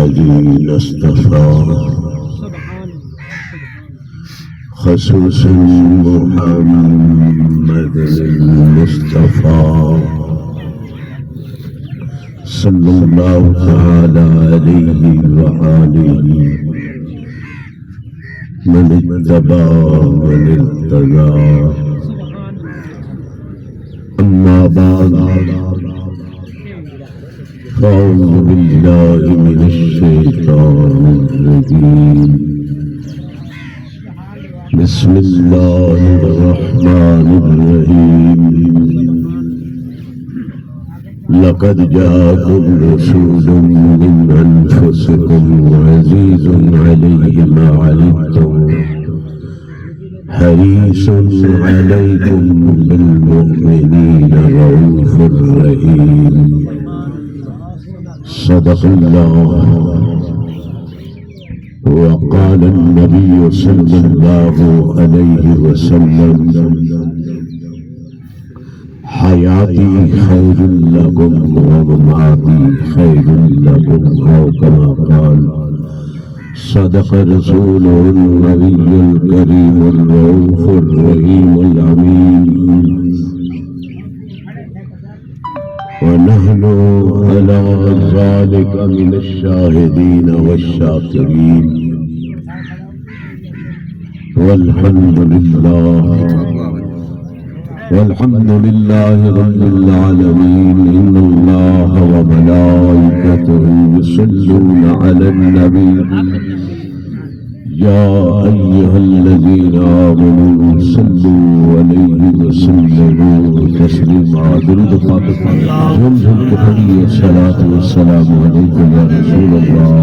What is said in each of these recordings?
الذين اصطفى خصوصا محمد المصطفى صلى الله تعالى عليه وآله من اتبع من اتبع. أما بعد فأعوذ بالله من الشيطان الرجيم. بسم الله الرحمن الرحيم. لقد جاءكم رسول من أنفسكم عزيز عليه ما عنتم حريص عليكم بالمؤمنين رؤوف رحيم. صدق الله. وقال النبي صلى الله عليه وسلم حياتي خير لكم ومماتي خير لكم أو كما قال. صدق رسوله النبي الكريم الرؤوف الرحيم الأمين. ونحن على ذلك من الشاهدين والشاكرين. والحمد لله رب العالمين. إن الله وملائكته يصلون على النبي يا أيها الذين آمنوا صلوا عليه وسلموا تسليما. درود پاک الصلاة والسلام عليك يا رسول الله.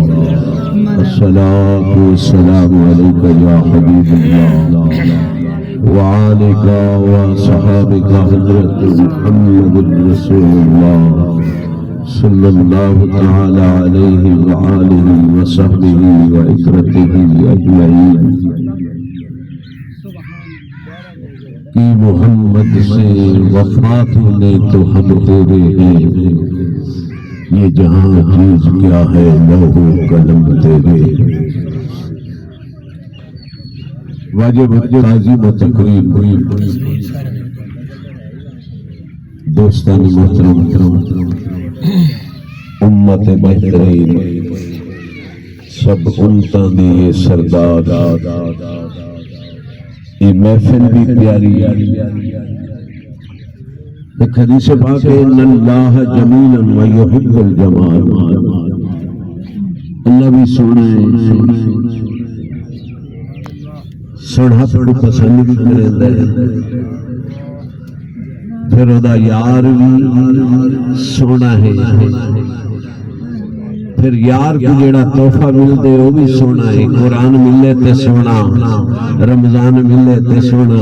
الصلاة والسلام عليك يا حبيب الله وعليك وصحابك حضرت محمد رسول الله صلى الله تعالى عليه وآله وصحبه وإخوته أجمعين. کہ محمد سے وفات نے تو ہم تیرے ہیں، یہ جہاں چیز کیا ہے لوح و قلم تیرے. واجب تعظیم و تقریب ہوئی. دوستان محترم، امت بہترین سب امتاں دی یہ سردار، یہ محفل بھی پیاری. ایک حدیث پاک ہے ان اللہ جمیل ویحب الجمال. اللہ بھی سونا ہے، سڑھت کو پسند بھی کرتا ہے. پھر ادا یار بھی سونا ہے. پھر یار کو جڑا تحفہ ملتے وہ بھی سونا ہے. قرآن ملے تے سونا، رمضان ملے تے سونا،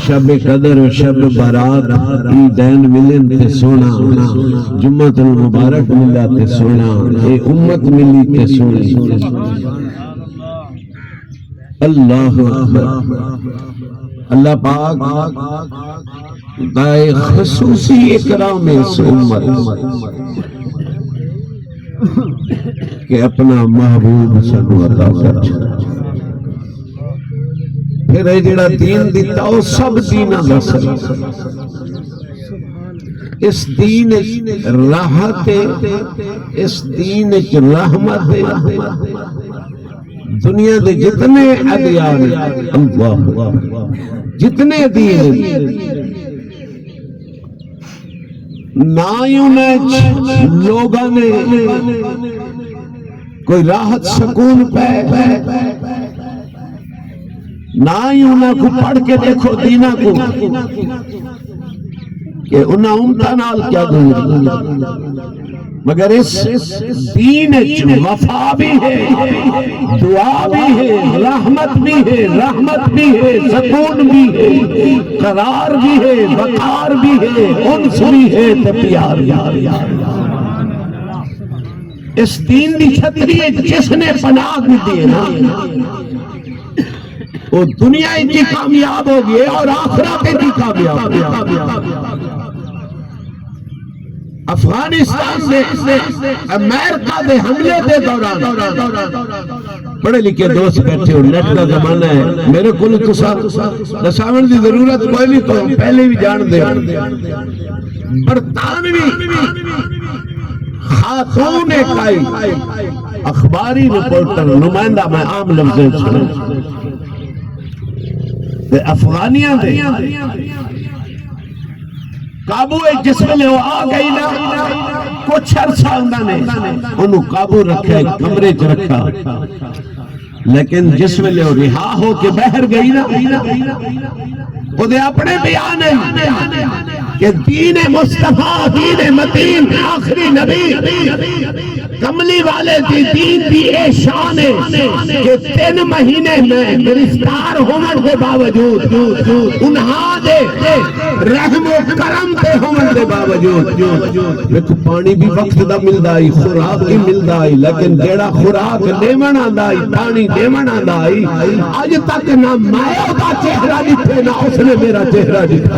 شب قدر شب برات عیدین ملن تے سونا، جمعۃ المبارک ملا تے سونا، اے امت ملی تے سونا. اللہ اکبر. اللہ پاک دائے خصوصی اکرام اس امت کہ اپنا محبوب سنو عطا کر. پھر اے جڑا دین دیتا وہ سب دینہ دا سر. اس دین راحت ہے، اس دین رحمت ہے. دنیا دے جتنے ادیان اللہ جتنے دین نہ لوگوں نے کوئی راحت سکون پہ نہ ہی انہاں کو پڑھ کے دیکھو دینا کو کہ انہاں امتہ نال کیا دوں. مگر اس دین وفا بھی ہے، دعا بھی ہے، رحمت بھی ہے، رحمت بھی ہے، سکون بھی ہے، قرار بھی ہے، وقار بھی ہے، انس بھی ہے، تو پیار بھی ہے. اس دین دی چھتری جس نے پناہ دی ہے نا وہ دنیا کی کامیاب ہوگی اور آخرت کی کامیاب. افغانستان میں امریکہ دے حملے دے دوران پڑھے لکھے دوست بیٹھے ہو، نیٹ کا زمانہ ہے، میرے کو دساون دی ضرورت کوئی نہیں، تو پہلے بھی جان دے برطانوی خاتون کائی اخباری رپورٹر نمائندہ میں عام لفظیں سنے افغانیاں دے قابو ایک جس میں لے وہ آ گئی نا، کچھ عرصہ انہوں نے انہوں قابو رکھا، کمرے چ رکھا، لیکن جس میں لے وہ رہا ہو کے بہر گئی نا، وہ دے اپنے بیان ہے کہ دین مصطفیٰ دین متین آخری نبی کملی والے دی دین دی اے شان ہے کہ 3 مہینے میں گرفتار ہونے کے باوجود انہاں دے رحم و کرم دے ہونے کے باوجود ایک پانی بھی وقت دا ملدا ہے، خوراک بھی ملدا ہے، لیکن جیڑا خوراک دیونا آندا ہے، پانی دیونا آندا ہے، اج تک نہ میں دا چہرہ دکھے نہ اس نے میرا چہرہ دکھا۔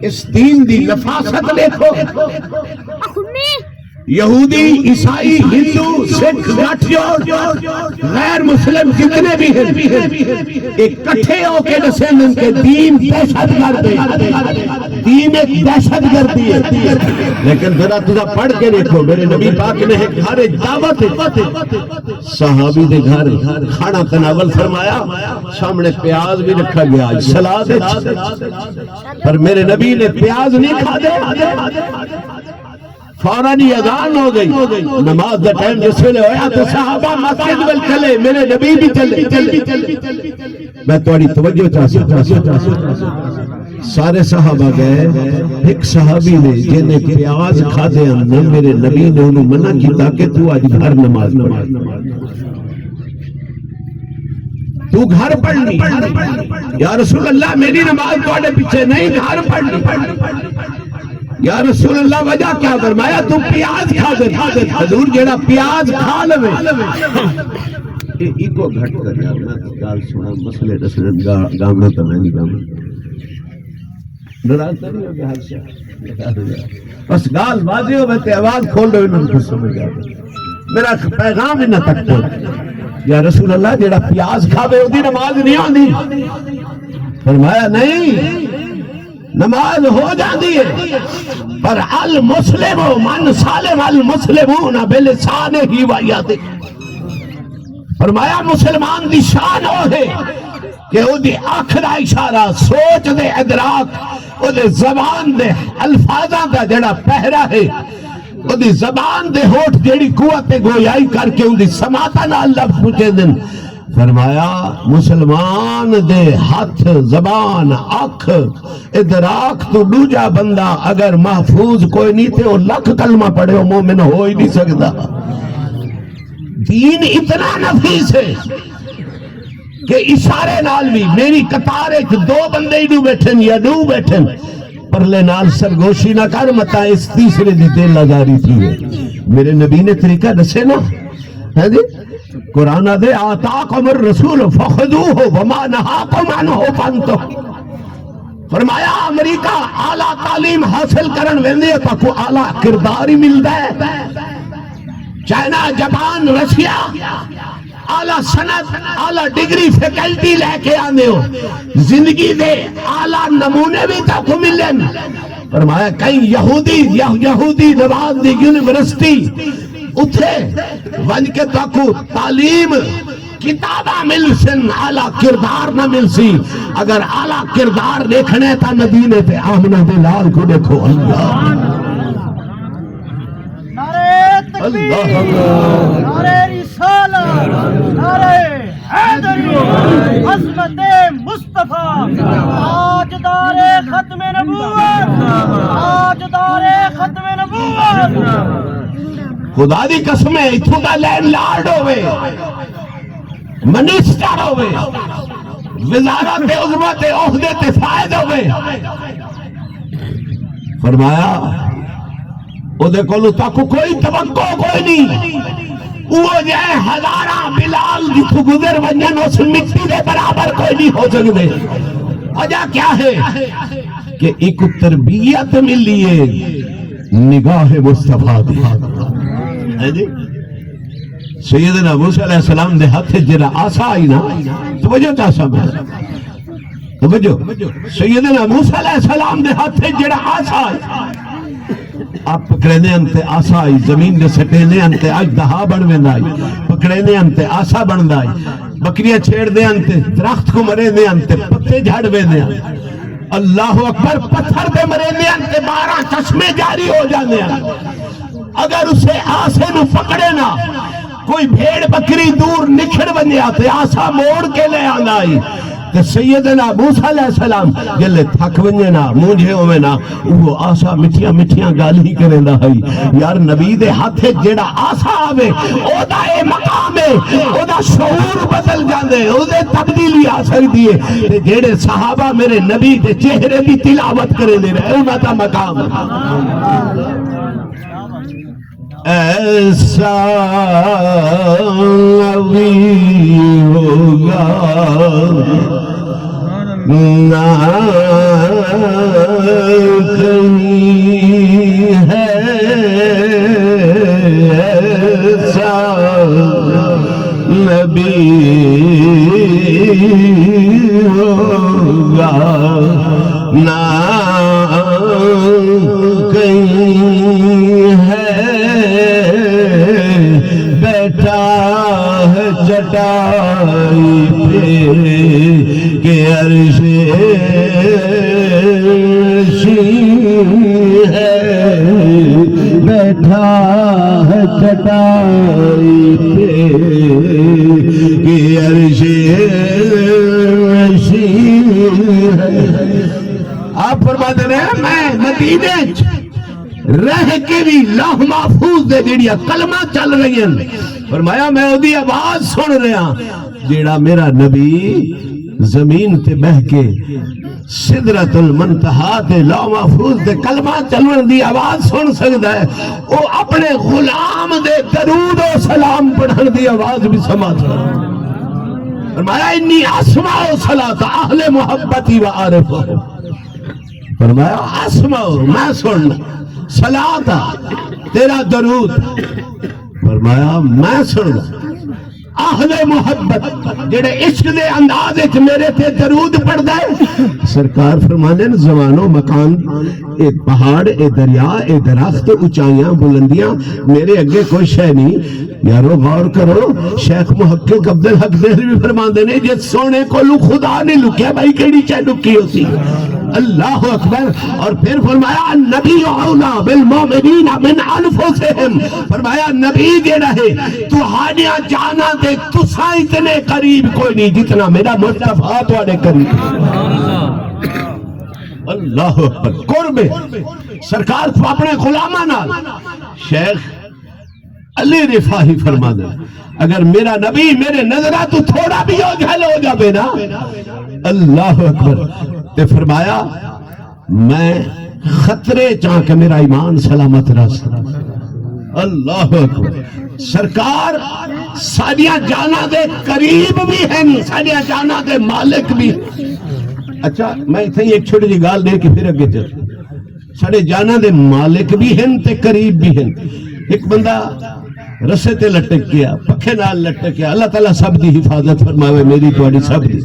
اس دین دی لفاظت دیکھو، یہودی، عیسائی، ہندو، سکھ، غیر مسلم جتنے بھی ہیں اکٹھے ہو کے نسین کے دین دہشت گرد ہے، دین ایک دہشت گردی ہے۔ لیکن ذرا تجھا پڑھ کے دیکھو، میرے نبی پاک نے ایک گھر دعوت صحابی دے گھر کھانا تناول فرمایا، سامنے پیاز بھی رکھا گیا، سلاد، پر میرے نبی نے پیاز نہیں کھا دے، فوراً ہی اذان ہو گئی، نماز دا ٹائم جس ویلے ہویا تو صحابہ مسجد میں چلے، میرے نبی بھی چلے۔ میں تھوڑی توجہ چاہتا، سارے صحابہ گئے، ایک صحابی نے جنہیں پیاز کھا دے اندر، میرے نبی نے انہوں منع کیتا کہ تو آج گھر نماز پڑھ، تو گھر پڑھنی، یا رسول اللہ میری نماز توڑے پیچھے نہیں، گھر پڑھنی۔ یا رسول اللہ وجہ کیا فرمایا؟ تم پیاز کھا دے، حضور جیڑا پیاز کھا لوے ایکو گھٹ کر یار، میں گال سنا مسئلے رسولن گامنا تو میں نہیں گامنا نراز تو نہیں ہو گیا، حد سے بس گال واضح ہو بیتے آواز کھول رہے انہوں کو سمجھ گیا، میرا پیغام انہا تک تو یا رسول اللہ جیڑا پیاز کھا بے ہوتی نماز نہیں آنی، فرمایا نہیں، نماز ہو جاندی ہے، پر المسلم من سالم المسلمون بلسانہ و یدہ، فرمایا مسلمان دی شان ہو ہے کہ وہ دی آنکھ دا اشارہ، سوچ دے ادراک، وہ دے زبان دے الفاظاں دا جڑا پہرا ہے، وہ دی زبان دے ہوٹ جڑی قوت گویائی کر کے ان دی سماعتاں نال لفظ پوچھے دن۔ فرمایا مسلمان دے ہاتھ، زبان، آنکھ، ادراک تو دوجا بندہ اگر محفوظ کوئی نہیں تھے وہ لکھ کلمہ پڑھے وہ مومن ہو ہی نہیں سکتا۔ دین اتنا نفیس ہے کہ اشارے نال بھی میری قطار ایک 2 بندے ہی بیٹھن یا 2 بیٹھن، پرلے نال سرگوشی نہ کر متا اس تیسرے دی دل لگاری تھی ہے۔ میرے نبی نے طریقہ دسے نا، ہے جی قرآن دے آتاکم الرسول فخذوہ وما نہاکم عنہ فانتہوا، فرمایا امریکہ اعلیٰ تعلیم حاصل کرن ویندے تو کو اعلیٰ کردار ہی ملتا ہے، چائنا، جاپان، رشیا اعلیٰ صنعت، اعلیٰ ڈگری فیکلٹی لے کے آنے ہو، زندگی دے اعلیٰ نمونے بھی تک ملن۔ فرمایا کہیں یہودی نواز دی یونیورسٹی اتھے ونج کے تاکو تعلیم کتابہ مل سن، اعلیٰ کردار نہ مل سی۔ اگر اعلیٰ کردار دیکھنے تا مدینے پہ آمنہ بلال کو دیکھو۔ اللہ نعرہ تکبیر، نعرہ رسالت، نعرہ حیدری، عظمت مصطفیٰ، تاجدار ختم نبوت، تاجدار ختم نبوت۔ خدا دی قسم ہے اتھو کا لینڈ لارڈ ہوئے، منسٹر ہوئے، وزارت عظمت عہدے تے فائد ہوئے، فرمایا او دے کولو تاکو کوئی توقع کوئی نہیں، وہ جائے ہزارہ بلال جتو گزر ونجن اس مٹی دے برابر کوئی نہیں ہو سکتے۔ وجہ کیا ہے؟ کہ ایک تربیت ملی ہے نگاہ مصطفیٰ دی. سیدنا موسیٰ علیہ السلام دے ہاتھ جڑا آسا آئی نا توجہ چاہسا میں توجہ سیدنا موسیٰ علیہ السلام دے ہاتھ جڑا آسا آئی آپ پکڑنے انتے آسا آئی زمین دے سٹینے انتے آج دہا بڑھویں آئی پکڑنے انتے آسا بڑھن آئی بکریاں چھیڑ دے انتے درخت کو مرے دے انتے پتے جھاڑویں دے انتے اللہ اکبر پتھر دے مرے دے انتے 12 چشمے جاری ہو جانے اگر اسے آسے نو پکڑے نا کوئی بھیڑ بکری دور نکھڑ بنے آتے آسا موڑ کے لے آنا آئی کہ سیدنا موسیٰ علیہ السلام جلے تھک ونجے نا مونجھے ہوئے نا وہ آسا مٹھیاں مٹھیاں گالی کریں دا ہے یار نبی دے ہاتھ جیڑا آسا آوے او دا اے مقام ہے او دا شعور بدل جاندے او دے تبدیلی آ سکتی ہے جیڑے صحابہ میرے نبی دے چہرے بھی تلاوت کریں دے رہے انہاں دا مقام ایسا نبی ہوگا نہ کہیں ہے ایسا نبی ہوگا نہ کہیں ہے بیٹھا ہے چٹائی پہ کہ عرش ہے بیٹھا ہے چٹائی پہ کہ عرش ہے. آپ فرماتے ہیں میں مدینے رہ کے بھی لوح محفوظ دے جڑیاں کلمہ چل رہی ہیں فرمایا میں اودی آواز سن رہا جیڑا میرا نبی زمین تے بہ کے سدرۃ المنتہا تے لوح محفوظ دے کلمہ چلن دی آواز سن سکدا ہے وہ اپنے غلام دے درود و سلام پڑھن دی آواز بھی سمجھ سکدا ہے. فرمایا انی اسمع صلاۃ اہل محبتی و عارف فرمایا اسمع میں سن صلاۃ تیرا درود فرمایا میں سن اہل محبت جڑے عشق دے انداز وچ میرے تے درود پڑھدا ہے سرکار فرمانے زمان و مکان اے پہاڑ اے دریا اے درخت اونچائیاں بلندیاں میرے اگے کوئی شے نہیں یارو غور کرو شیخ محقق عبدالحق دہلوی فرماندے نے جے سونے کو خدا نے لکیا بھائی کیڑی چے لکی ہوسی اللہ اکبر. اور پھر فرمایا نبی اولا بالمومنین من انفسہم فرمایا نبی جیڑا ہے تہاڈیاں جاناں دے تساں اتنے قریب کوئی نہیں جتنا میرا مصطفیٰ تواڈے قریب. اللہ اکبر قرب سرکار کو اپنے غلاماں نال شیخ علی رفاہی فرما دے اگر میرا نبی میرے نظرہ تو تھوڑا بھی اوجھل ہو جاوے نا اللہ اکبر تے فرمایا میں خطرے چاہ کہ میرا ایمان سلامت رس. اللہ اکبر سرکار ساڑیاں جانا دے قریب بھی ہیں ساڑیاں جانا دے مالک بھی. اچھا میں اتھے ایک چھوٹی جی گال دے کے پھر اگے چل ساڑے جانا دے مالک بھی ہیں تے قریب بھی ہیں. ایک بندہ رسے تے لٹک گیا پکھے نال لٹک گیا اللہ تعالیٰ سب دی حفاظت فرماوے میری تواڈی سب دی.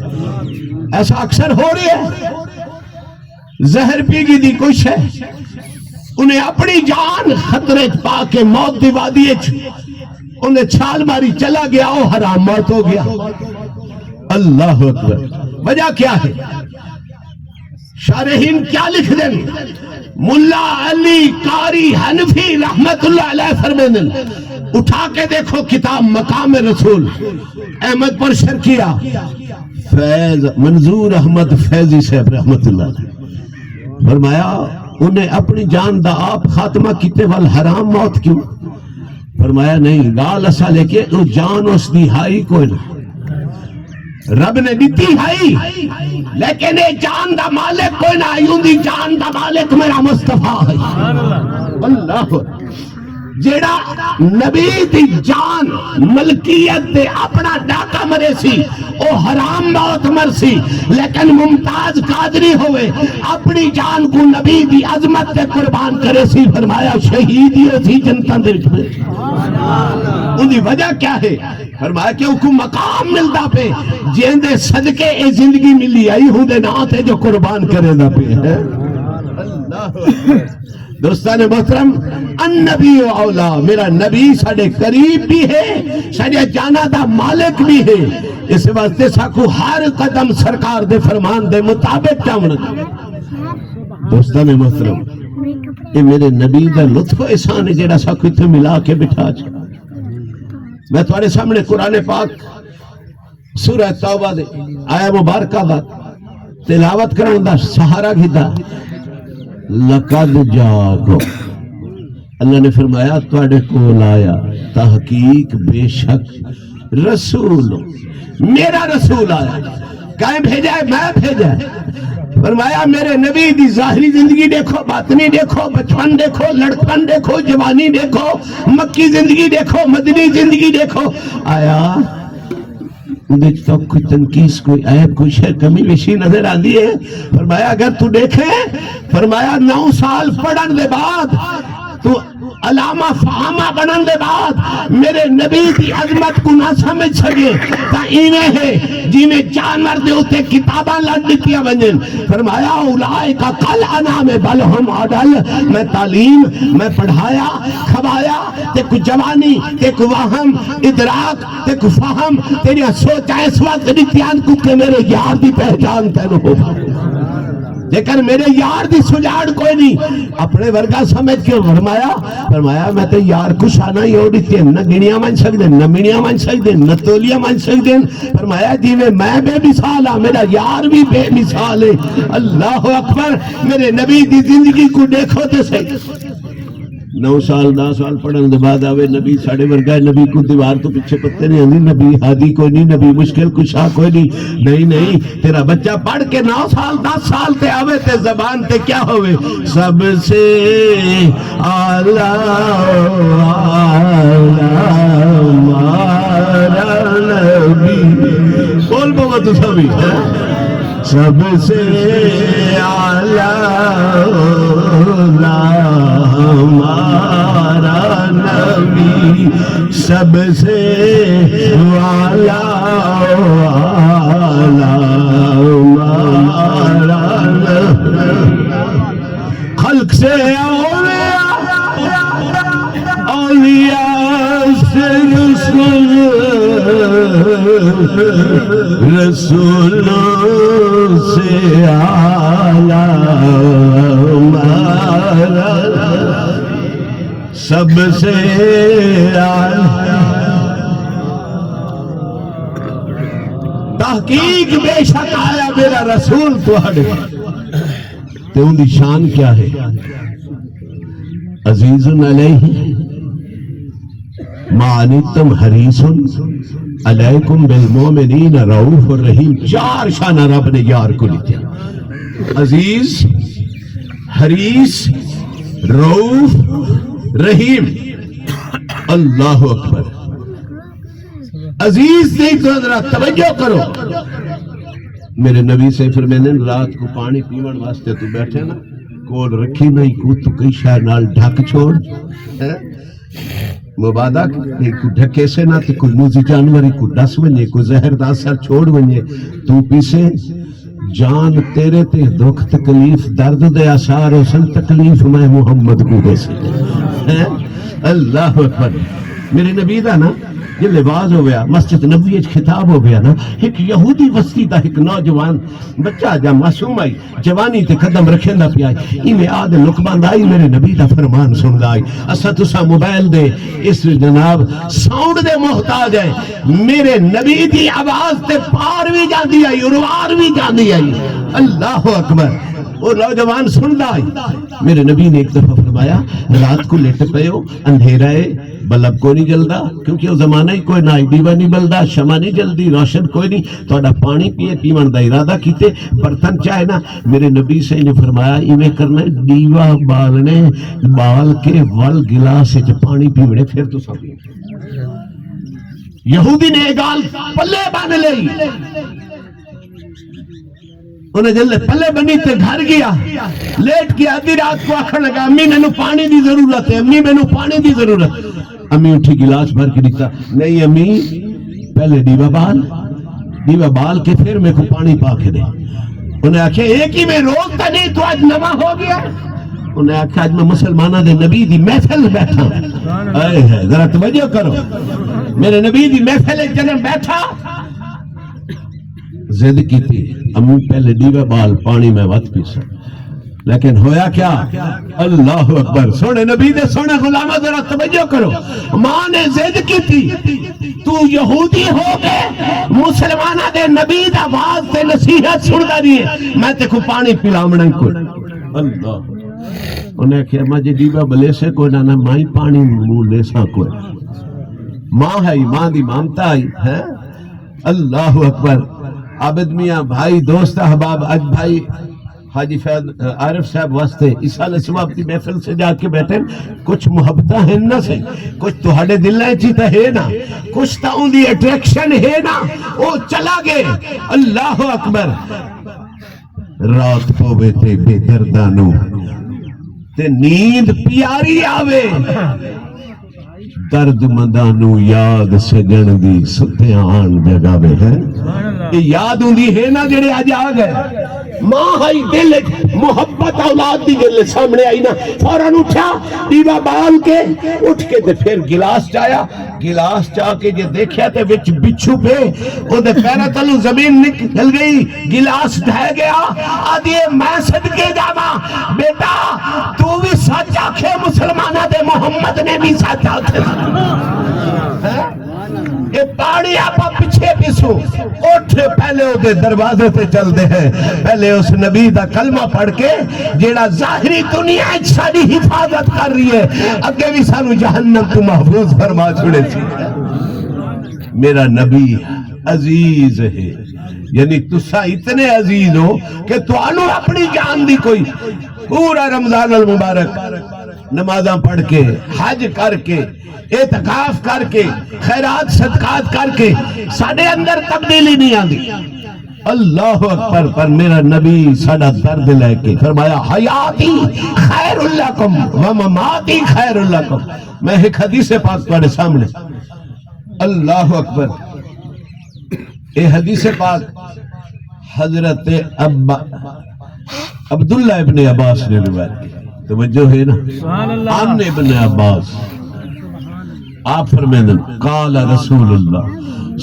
ایسا اکثر ہو رہی ہے زہر پی گی دی کچھ ہے انہیں اپنی جان خطرے پا کے موت دی وادی انہیں چھال ماری چلا گیا وہ حرام موت ہو گیا. اللہ اکبر. وجہ کیا ہے شارحین کیا لکھ دیں ملا علی قاری حنفی رحمت اللہ علیہ فرمائیں اٹھا کے دیکھو کتاب مقام رسول احمد پر شرکیہ فیض منظور احمد فیضی صاحب رحمت اللہ علیہ فرمایا انہیں اپنی جان دا آپ خاتمہ کیتے وال حرام موت کیوں فرمایا نہیں گال اسا لے کے وہ جان اس دی ہائی کوئی نہ رب نے دیتی ہائی لیکن اے جان دا مالک کوئی نہ آئی دی جان دا مالک میرا مصطفیٰ ہے. اللہ جیڑا نبی دی جان ملکیت دے اپنا ڈاکہ مرے سی او حرام موت مرسی لیکن ممتاز قادری ہوئے اپنی جان کو نبی دی عظمت تے قربان کرے سی فرمایا شہید ہی اسی جنتاں دے وچ ان دی وجہ کیا ہے فرمایا کہ ان کو مقام ملدا پہ جیندے صدقے اے زندگی ملی آئی ہوں دے نا تے جو قربان کرے دا پہ ہے اللہ دوستان محترم النبی اولا میرا نبی ساڑے قریب بھی ہے ساڑے جانا دا مالک بھی ہے اس واسطے ساکو ہر قدم سرکار دے فرمان دے مطابق چاونا دوستان محترم یہ میرے نبی دا لطف و احسان ہے جیڑا ساکو اتنے ملا کے بٹھا چا میں تمہارے سامنے قرآن پاک سورہ توبہ دے آیا مبارکہ دا تلاوت کرن دا سہارا گھدا لقد جاکو اللہ نے فرمایا تواڈے کول آیا تحقیق بے شک رسول میرا رسول آیا کہیں بھیجا ہے میں بھیجا ہے فرمایا میرے نبی دی ظاہری زندگی دیکھو باطنی دیکھو بچپن دیکھو لڑکپن دیکھو جوانی دیکھو مکی زندگی دیکھو مدنی زندگی دیکھو آیا دیکھ تو کوئی تنقیس کوئی عیب کوئی شے کمی ویشی نظر آندی ہے فرمایا اگر تو دیکھے فرمایا 9 سال پڑھن دے بعد تو علامہ فہامہ بنن دے بعد میرے نبی دی عظمت کو نہ سمجھ سکے تا ایویں ہے جی میں جانور دے ہوتے کتاباں لڑ دیتیاں بنجن فرمایا اولائکا کل انام بل ہم عدل میں تعلیم میں پڑھایا کھوایا تے کو جوانی تے کو وہم ادراک تے کو فہم تیری سوچ اس وقت دیتیاں کو کہ میرے یار دی پہچان تینو ہو لیکن میرے یار دی سجاڑ کوئی نہیں اپنے ورگا سمجھ کے فرمایا میں تے یار کو شانہ ہی اوڑی تھی نہ گنیاں مان سکتے نہ منیاں مان سکتے نہ تولیاں مان سکتے فرمایا جی میں بے مثال ہاں میرا یار بھی بے مثال ہے اللہ اکبر میرے نبی دی زندگی کو دیکھو تے صحیح 9 سال 10 سال پڑھن دے بعد آوے نبی ساڑے ورگا نبی کو دیوار تو پیچھے پتے نہیں آندی نبی ہادی کوئی نہیں نبی مشکل کشا کوئی نہیں تیرا بچہ پڑھ کے 9 سال 10 سال تے آوے تے زبان تے کیا ہوئے سب سے اعلیٰ ہمارا نبی بول بابا تو سبھی سب سے اعلیٰ ہمارا نبی سب سے اعلیٰ ہمارا نبی خلق سے اولیاء سے رسولوں سے اعلیٰ ہمارا سب سے تحقیق بے شک آیا میرا رسول تواڈے تے ان دی شان کیا ہے عزیز علیہ معنتم حریص علیکم بالمومنین رؤوف الرحیم 4 شانہ رب نے یار کو لکھا عزیز حریص رؤوف رحیم اللہ اکبر عزیز نہیں تو ذرا توجہ کرو میرے نبی سے پھر میں نے رات کو پانی پیون واسطے تو بیٹھے نا کول رکھی نہیں کو تو کئی شاہ نال ڈھک چھوڑ مبادہ کو ڈھکے سے نہ تو کوئی موزی جانوری کو ڈس ونجے کوئی زہر دا اثر چھوڑ ونجے تو پیسے جان تیرے تے دکھ تکلیف درد دے آثار حسن تکلیف میں محمد کو دے سے اللہ اکبر میرے نبی دا نا یہ لباس ہو گیا مسجد نبوی خطاب ہو گیا نا ایک یہودی وسطی دا ایک نوجوان بچہ جا معصوم آئی جوانی تے قدم رکھیں دا پی آئی میں آدھے لقمان دائی میرے نبی دا فرمان سن لائی اسا تسا موبائل دے اس جناب ساؤنڈ دے محتاج ہے میرے نبی دی آواز تے پار بھی جاندی آئی اروار بھی جاندی آئی اللہ اکبر اور نوجوان سن لائی میرے نبی نے ایک دفعہ فرمایا رات کو لیٹ پے ہو اندھیرا ہے بلب کو نہیں جلدا کیونکہ وہ زمانہ ہی کوئی نہ دیوا نہیں بلدا شمع نہیں جلدی روشن کوئی نہیں تھوڑا پانی پیے پیون دا ارادہ کیتے برتن چاہے نا میرے نبی سے نے فرمایا ایویں کرنا دیوا بالنے بال کے ول گلاس وچ پانی پیوڑے پھر تو سب یہودی نے یہ گال پلے بن لئی، انہیں جلے پلے بنی تے گھر گیا، لیٹ کے آدھی رات کو آخر لگا امی میں نو پانی دی ضرورت ہے، امی میں نو پانی دی ضرورت۔ امی اٹھی گلاس بھر کے دیکھتا، نہیں امی پہلے دیوا بال کے پھر میں کو پانی پا کے دے۔ انہیں آکھے ایک ہی میں روز تا نہیں تو آج نواں ہو گیا۔ انہیں آکھے آج میں مسلمانہ دے نبی دی محفل بیٹھا، اے ہے ذرا توجہ کرو، میرے نبی دی محفل جنم بیٹھا، زد کی تھی امی پہلے دیوے بال پانی میں وقت پیسا، لیکن ہویا کیا؟ اللہ اکبر، سونے نبی دے سونے غلامہ ذرا توجہ کرو، ماں نے زد کی تھی تو یہودی ہو گئے مسلمانہ دے نبی دا آواز تے نصیحت سندا نہیں ہے، میں تے کو پانی پلاونا کو اللہ۔ انہیں کہا ماں جی دیوہ بلے سے کوئی نہ ماں پانی منہ لے سا کوئی، ماں ہے ماں دی مامتا آئی ہے۔ اللہ اکبر۔ عابد میاں بھائی دوست احباب، اج بھائی حاجی فیض عارف صاحب واسطے اس سال اسباب کی محفل سے جا کے بیٹھے، کچھ محبتہ ہیں نہ سے، کچھ تو ہڑے دلائیں چیتا ہے نا، کچھ تا ان دی اٹریکشن ہے نا، وہ چلا گئے۔ اللہ اکبر۔ رات پوے تے بے دردانو تے نیند پیاری آوے، درد مندانو یاد سجن دی ستیان جگاوے ہے۔ یہ یاد ہوں دی ہے نا جڑے آج آ گئے، ماں ہائی دل محبت اولاد دی دل سامنے آئی نا، فوراں اٹھا دیوا بال کے اٹھ کے تے پھر گلاس چایا، گلاس چاہ کے جے دیکھیا تے وچ بچھو پہ او دے پیرا تلو زمین نکل گئی، گلاس ڈھہ گیا، آدھے میں صدقے جاوا بیٹا تو بھی سچ آکھے مسلمانہ دے محمد نے بھی سچ آکھے، یہ پاڑی آپا پیچھے پیسو اٹھ پہلے او دے دروازے تے چل دے ہیں، پہلے اس نبی دا کلمہ پڑھ کے جیڑا ظاہری دنیا ساری حفاظت کر رہی ہے، اگے بھی سانو جہنم تو محفوظ فرما چھوڑے سی۔ میرا نبی عزیز ہے، یعنی تسا اتنے عزیز ہو کہ تو انو اپنی جان دی کوئی پورا رمضان المبارک نمازاں پڑھ کے حج کر کے اعتکاف کر کے خیرات صدقات کر کے ساڑھے اندر تبدیلی نہیں آندی۔ اللہ اکبر۔ پر میرا نبی ساڑھا درد لے کے فرمایا حیاتی خیر لکم ومماتی خیر لکم۔ میں ایک حدیث پاک تمہارے سامنے، اللہ اکبر، اے حدیث پاک حضرت عبداللہ ابن عباس نے روایت کی، توجہ ہے نا، عن ابن عباس آپ فرمائیں قال رسول اللہ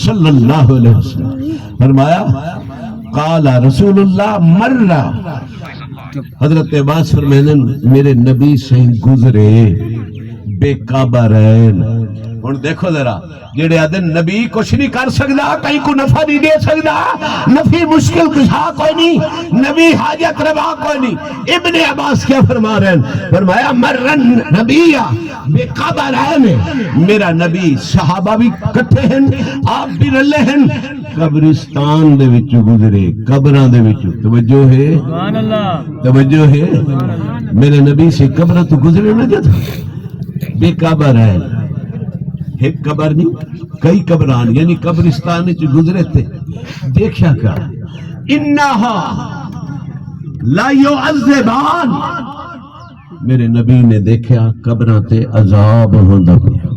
صلی اللہ علیہ وسلم، فرمایا قال رسول اللہ مرہ، حضرت عباس فرمائیں میرے نبی سے گزرے بے قبرین۔ اور دیکھو ذرا جڑے آدھے نبی کچھ نہیں کر سکتا، کہیں کو نفع نہیں دے سکتا، نفی مشکل کشا کوئی نہیں، نبی حاجت روا کوئی نہیں۔ ابن عباس کیا فرما رہے ہیں؟ فرمایا مرن نبی بے قبرین، میرا نبی صحابہ بھی کٹھے ہیں، آپ بھی رلے ہیں، قبرستان دے وچوں گزرے، قبران دے وچوں، توجہ ہے توجہ ہے، میرے نبی سے قبرہ تو گزرے نہ جاتا، بے قبرین، ایک قبر نہیں کئی قبران، یعنی قبرستان جو گزرے تھے۔ دیکھا کیا انہا لا یعذبان، میرے نبی نے دیکھا قبران تے عذاب ہوندہ پیا۔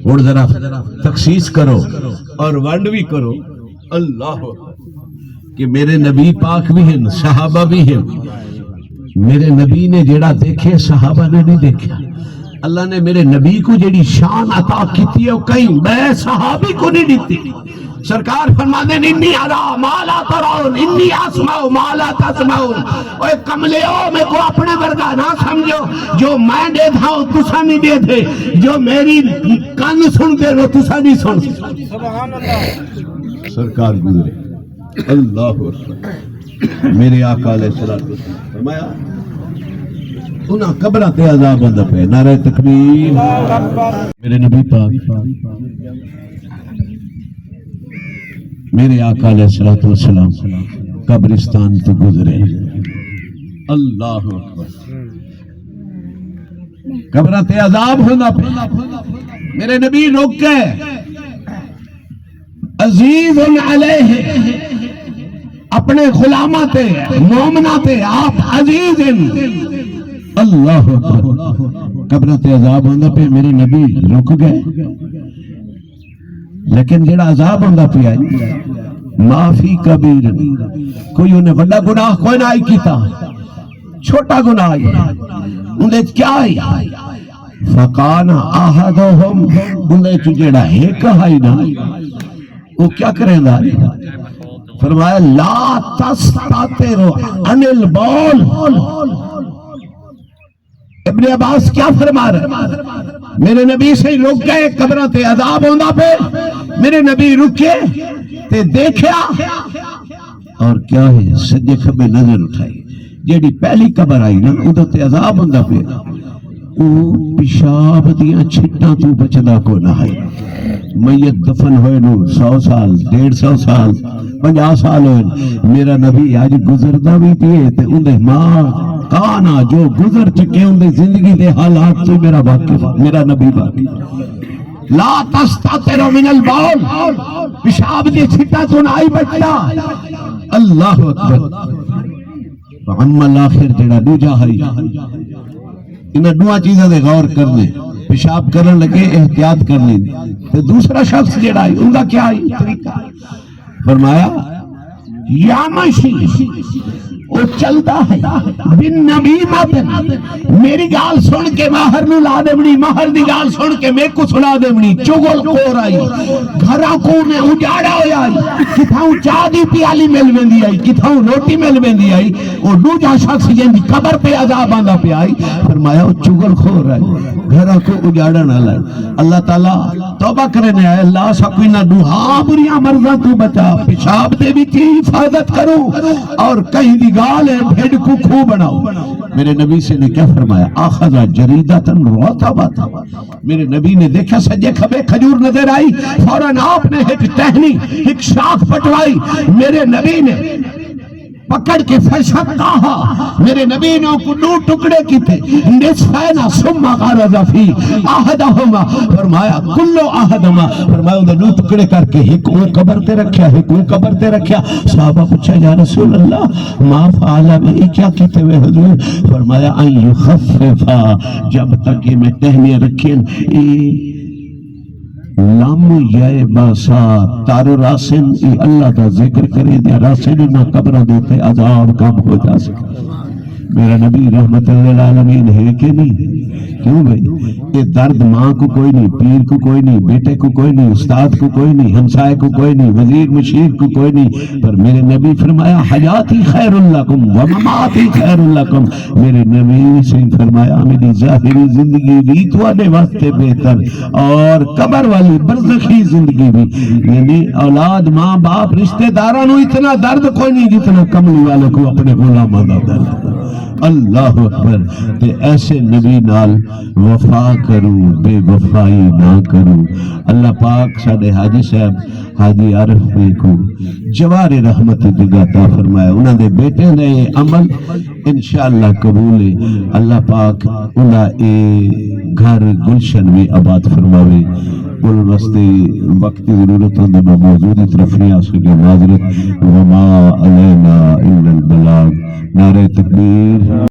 اور ذرا تخصیص کرو اور ونڈ بھی کرو، اللہ کہ میرے نبی پاک بھی ہیں، صحابہ بھی ہیں، میرے نبی نے جیڑا دیکھے صحابہ نے نہیں دیکھا۔ اللہ نے میرے نبی کو جیڑی شان عطا کی تھی ہے کہیں میں صحابی کو نہیں دیتی۔ سرکار فرما دیں انی ارا ما لا ترون انی اسمع ما لا تسمعون، اوے کملیو میں کو اپنے ورگا نہ سمجھو، جو میں دے تھا تسا نہیں دے تھے، جو میری کان سنتے وہ تسا نہیں سن۔ سبحان اللہ۔ سرکار گزرے، اللہ اکبر، میرے آقا علیہ السلام فرمایا انہاں قبرہ تے عذاب اندر پہ، نعرہ تکبیر۔ میرے نبی پاک میرے آقا علیہ السلام قبرستان تو گزرے، اللہ اکبر، قبرہ تے عذاب ہونا پہ، میرے نبی رک گئے، عزیز علیہ اپنے غلامہ تے مومنہ تے آپ عزیز اللہ اکبر قبر تے عذاب ہوندا پہ میرے نبی رک گئے لیکن جڑا عذاب ہوندا پیا معافی کبیر کوئی انہیں بڑا گناہ کوئی نہ آئی کیتا چھوٹا گناہ آئی انہیں کیا آئی فقانا آہدہم انہیں تو جڑا ایک آئی نا وہ کیا کریں دا فرمایا لا تستاتروا عن البول ابن عباس کیا فرما رہے میرے نبی سے رک گئے قبرہ تے عذاب ہوندا پہ میرے نبی رکے تے دیکھیا اور کیا ہے سجے کھبے نظر اٹھائی جیڑی پہلی قبر آئی نا ادھر تے عذاب ہوندا پہ او پیشاب دیاں چھٹاں تو بچدا کو نہ ہے میت دفن ہوئے نو 100 سال 150 سال 50 سال ہوئے میرا نبی آج گزردہ بھی پیے تے اندے ماں کانا جو گزر چکے اندے زندگی دے حالات تو میرا واقف میرا نبی باقی لا تستاتروا من البول پیشاب دی چھٹا تو نہ آئی بچتا اللہ اکبر وعم الاخر جڑا دوجا ہری انہیں دعا چیزیں دے غور کرنے پیشاب کرن لگے احتیاط کرنے تو دوسرا شخص جڑا ہے ان کا کیا ہے طریقہ فرمایا یا مشی وہ چلتا ہے بن نبیمت میری گال سن کے ماہر نو لا دیونی ماہر دی گال سن کے میں کو سنا دیونی چگل کور آئی گھرا کو میں اجاڑا ہویا آئی کتھاؤں چاہ دی پیالی مل ویندی آئی کتھاؤں روٹی مل ویندی آئی وہ دوجا شخص جن قبر پہ عذاب آندا پہ آئی فرمایا وہ چگل کور آئی گھرا کو اجاڑا نہ لائے اللہ تعالیٰ توبہ کرنے آئے اللہ سا کوئی نہ دوہاں بریاں مرضا تو بچا پیشاب دے بھی تھی حفاظت کرو اور کہیں دی گال ہے بھیڑ کو کھو بناؤ میرے نبی سے نے کیا فرمایا آخذا جریدتن روتا باتا میرے نبی نے دیکھا سجے کھبے کھجور نظر آئی فوراً آپ نے ایک ٹہنی ایک شاخ پٹوائی میرے نبی نے پکڑ کے فشقاہا میرے نبی نے کو دو ٹکڑے کی تھے نصفینا ثم غرز فی احدہما فرمایا کلو احدہما فرمایا انہیں دو ٹکڑے کر کے ایک وہ قبر تے رکھیا ایک وہ قبر تے رکھیا صحابہ پوچھا یا رسول اللہ ما فعلا میں کیا کیتے ہوئے حضور فرمایا ان یخففا جب تک یہ میں ٹہنیاں رکھیں لام یہ باسا تارو راسن اللہ کا ذکر کرے دیا راسن نہ قبر دیتے عذاب کم ہو جا سکتا میرا نبی رحمت اللہ عالمین ہے کہ نہیں کیوں بھئی یہ درد ماں کو کوئی نہیں پیر کو کوئی نہیں بیٹے کو کوئی نہیں استاد کو کوئی نہیں ہمسائے کو کوئی نہیں وزیر مشیر کو کوئی نہیں پر میرے نبی فرمایا حیاتی خیر لکم ومماتی خیر لکم میرے نبی سے فرمایا میری ظاہری زندگی بھی توانے واسطے بہتر اور قبر والی برزخی زندگی بھی یعنی اولاد ماں باپ رشتہ دارانو اتنا درد کوئی نہیں جتنا کملی والے کو اپنے غلامہ دا درد اللہ اکبر تے ایسے نبی نال وفا کرو بے وفائی نہ کرو اللہ پاک ساڑھے حاجی صاحب حاجی عارف بھائی کو جوار رحمت جگہ عطا فرمایا انہوں نے بیٹے نے عمل انشاءاللہ قبول ہے اللہ پاک انہاں گھر گلشن میں آباد فرماوے کل واسطے وقتی ضرورتوں دے موجودی طرف نہیں آ سکے معذرت وما علینا الا البلاغ نعرہ تکبیر